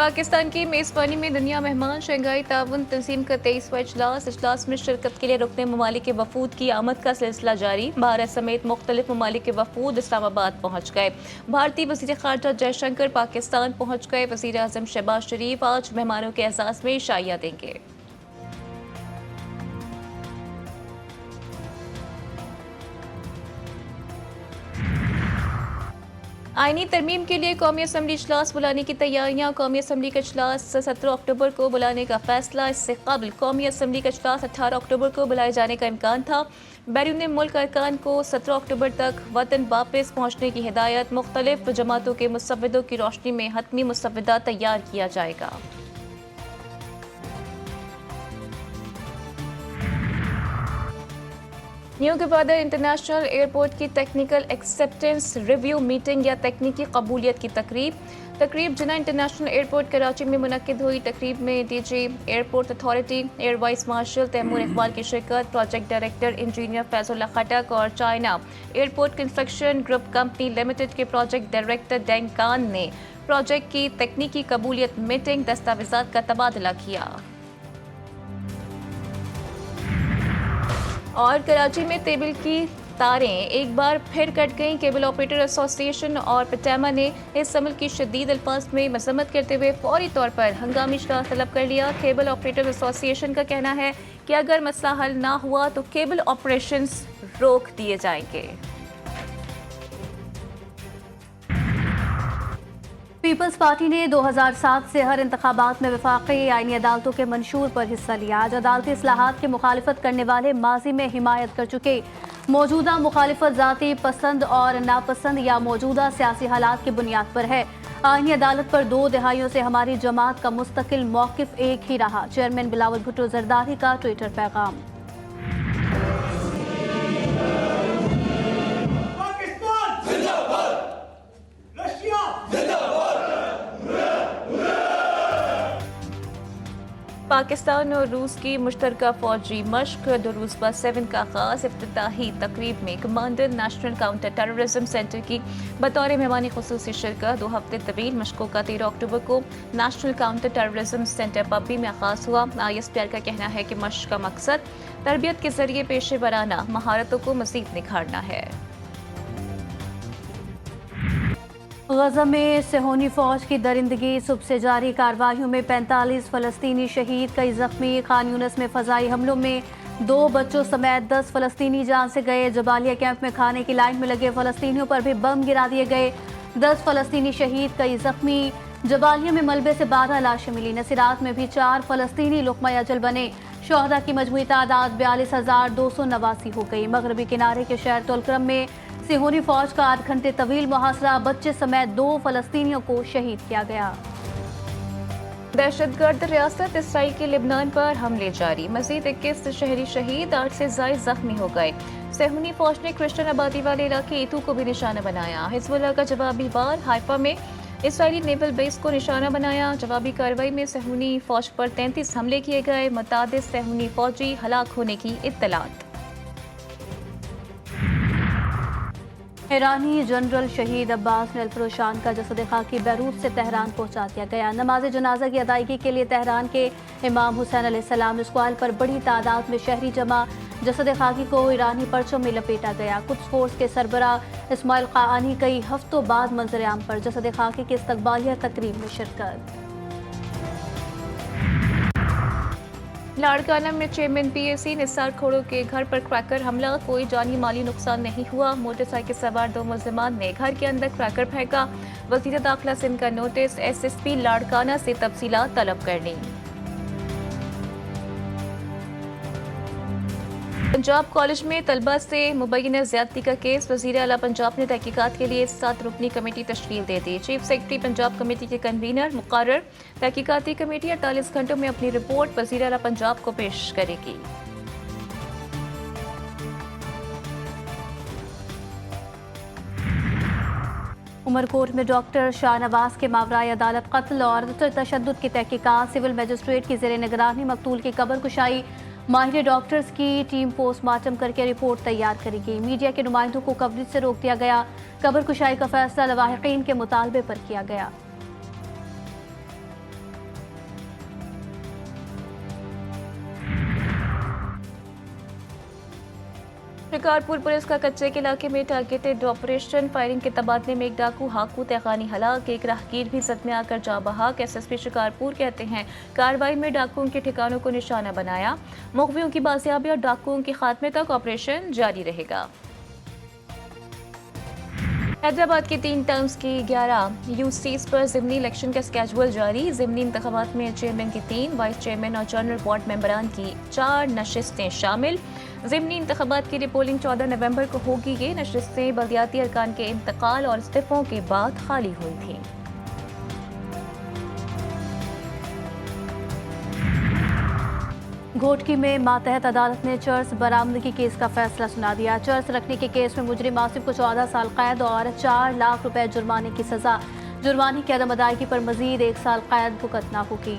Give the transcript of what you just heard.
पाकिस्तान की मेज़बानी में दुनिया मेहमान शंघाई ताउन तंजीम का 23वां इजलास में शिरकत के लिए रुकने ममालिक के वफूद की आमद का सिलसिला जारी। भारत समेत मुख्तलिफ ममालिक के वफूद इस्लामाबाद पहुँच गए। भारतीय वज़ीर ख़ारजा जयशंकर पाकिस्तान पहुँच गए। वज़ीर आज़म शहबाज शरीफ आज मेहमानों के एजाज़ में शाइया देंगे। आईनी तरमीम के लिए कौमी असम्बली इजलास बुलाने की तैयारियां। कौमी असम्बली का इजलास 17 अक्टूबर को बुलाने का फैसला। इससे कबल कौमी असम्बली का इजलास 18 अक्टूबर को बुलाए जाने का इम्कान था। बैरून मुल्क अरकान को 17 अक्टूबर तक वतन वापस पहुँचने की हिदायत। मुख्तलिफ जमातों के मुसव्विदों की रोशनी में हतमी मुसव्विदा तैयार किया जाएगा। न्यू गवादर इंटरनेशनल एयरपोर्ट की टेक्निकल एक्सेप्टेंस रिव्यू मीटिंग या तकनीकी कबूलियत की तकरीब जिन्ना इंटरनेशनल एयरपोर्ट कराची में मुनक्किद हुई। तकरीब में DG airport authority air vice marshal Taimur Iqbal की शिरकत। Project director engineer Faizullah Khattak और China airport construction group company limited के प्रोजेक्ट डायरेक्टर डेंग कान ने प्रोजेक्ट की तकनीकी कबूलियत मीटिंग दस्तावेजात का तबादला किया। और कराची में केबल की तारें एक बार फिर कट गईं। केबल ऑपरेटर एसोसिएशन और पटामा ने इस अमल की शदीद अल्फाज में मजम्मत करते हुए फौरी तौर पर हंगामी इजलास तलब कर लिया। केबल ऑपरेटर एसोसिएशन का कहना है कि अगर मसला हल ना हुआ तो केबल ऑपरेशंस रोक दिए जाएंगे। पीपल्स पार्टी ने 2007 से हर इंतखाबात में वफाकी आईनी अदालतों के मंशूर पर हिस्सा लिया। आज अदालती इस्लाहात की मुखालिफत करने वाले माजी में हिमायत कर चुके मौजूदा मुखालिफत जाती पसंद और नापसंद या मौजूदा सियासी हालात की बुनियाद पर है। आईनी अदालत पर 2 दहाइयों से हमारी जमात का मुस्तकिल मौकिफ एक ही रहा। चेयरमैन बिलावल भुट्टो जरदारी का ट्विटर पैगाम। पाकिस्तान और रूस की मुश्तरका फौजी मश्क दुरूज़बा 7 का आगाज़। इफ्तिताही तकरीब में commander national counter terrorism centre की बतौर मेहमानी खुसूसी शिरकत। 2 हफ्ते तवील मशकों का 13 अक्टूबर को नेशनल काउंटर टेररिज्म सेंटर पब्बी में आगाज़ हुआ। ISPR का कहना है कि मश्क का मकसद तरबियत के जरिए पेशे वराना महारतों को मज़ीद निखारना है। गजा में सेहोनी फौज की दरिंदगी। सुबह से जारी कार्रवाइयों में 45 फलस्तीनी शहीद, कई जख्मी। खान यूनिस में फजाई हमलों में 2 बच्चों समेत 10 फलस्तीनी जान से गए। जबालिया कैंप में खाने की लाइन में लगे फलस्तीनियों पर भी बम गिरा दिए गए। 10 फलस्तीनी शहीद, कई जख्मी। जबालिया में मलबे से 12 लाशें मिली। नसीरात में भी 4 फलस्तीनी लुक़मा अजल बने। शोहदा की मजमूई तादाद 42,289 हो गई। मगरबी किनारे के शहर तुलक्रम में सिहोनी फौज का 8 घंटे तवील मुहासरा, बच्चे समेत 2 फलस्तीनियों को शहीद किया गया। दहशतगर्द रियासत इसराइल के लिबनान पर हमले जारी। मजीद 21 शहरी शहीद, 8 से ज़ायद जख्मी हो गए। सिहोनी फौज ने क्रिश्चियन आबादी वाले इलाके ईतू को भी निशाना बनाया। हिजबुल्लाह का जवाबी वार। हाइफा में इसराइली नेवल बेस को निशाना बनाया। जवाबी कार्रवाई में सिहोनी फौज पर 33 हमले किए गए। मुतादिद सिहोनी फौजी हलाक होने की इत्तलात। ईरानी जनरल शहीद अब्बास नलफरोशान का जसद खाकी बैरूत से तेहरान पहुंचा दिया गया। नमाज जनाजा की अदायगी के लिए तेहरान के इमाम हुसैन अलैहिस्सलाम स्क्वायर पर बड़ी तादाद में शहरी जमा। जसद खाकी को ईरानी परचम में लपेटा गया। कुद्स फोर्स के सरबरा इस्माइल क़ाआनी कई हफ्तों बाद मंजर-ए-आम पर जसद खाकी की इस्तकबालिया तकरीब में शिरकत। लाड़काना में चेयरमैन PAC निसार खोड़ो के घर पर क्रैकर हमला। कोई जानी माली नुकसान नहीं हुआ। मोटरसाइकिल सवार 2 मुल्जिमान ने घर के अंदर क्रैकर फेंका। वज़ीर दाखिला सिंध का नोटिस, SSP लाड़काना से तफसीलात तलब करनी। पंजाब कॉलेज में तलबा से मुबैना ज्यादती का केस। वज़ीर आला पंजाब ने तहकीकात के लिए 7 रुकनी कमेटी तश्कील दे दी। चीफ सेक्रेटरी पंजाब कमेटी के कन्वीनर मुकर्रर। तहकीकाती कमेटी 48 घंटों में अपनी रिपोर्ट वज़ीर आला पंजाब को पेश करेगी। उमरकोट में डॉक्टर शाहनवाज के मावराए अदालत कत्ल और तशद्दुद की तहकीकात। सिविल मजिस्ट्रेट की ज़ेरे निगरानी मकतूल की कब्र कुशाई। माहिर डॉक्टर्स की टीम पोस्टमार्टम करके रिपोर्ट तैयार करेगी। मीडिया के नुमाइंदों को कवरेज से रोक दिया गया। कब्र कुशाई का फैसला लवाहिकीन के मुतालबे पर किया गया। शिकारपुर पुलिस का कच्चे के इलाके में टारगेटेड ऑपरेशन, फायरिंग के तबादले में एक डाकू हाकू तहखानी हलाक, एक राहगीर भी जद में आकर जा बहाक। SSP शिकारपुर कहते हैं कार्रवाई में डाकुओं के ठिकानों को निशाना बनाया। मुखबियों की बाजियाबी और डाकुओं के खात्मे तक ऑपरेशन जारी रहेगा। हैदराबाद के 3 टर्म्स की 11 यूसीज पर ज़िमनी इलेक्शन का स्केजुअल जारी। ज़िमनी इंतखाबात में चेयरमैन की 3, वाइस चेयरमैन और जनरल बोर्ड मेंबरान की 4 नशिस्तें शामिल। ज़िमनी इंतखाबात की रिपोलिंग 14 नवंबर को होगी। ये नशिस्तें बल्दियाती अरकान के इंतकाल और इस्तीफों के बाद खाली हुई थीं। घोटकी में मातहत अदालत ने चर्स बरामदगी केस का फैसला सुना दिया। चर्स रखने के केस में मुजरिम आसिफ को 14 साल कैद और 4 लाख रुपए जुर्माने की सजा। जुर्माने की अदम अदायगी पर मजीद 1 साल कैद भुगतना होगी।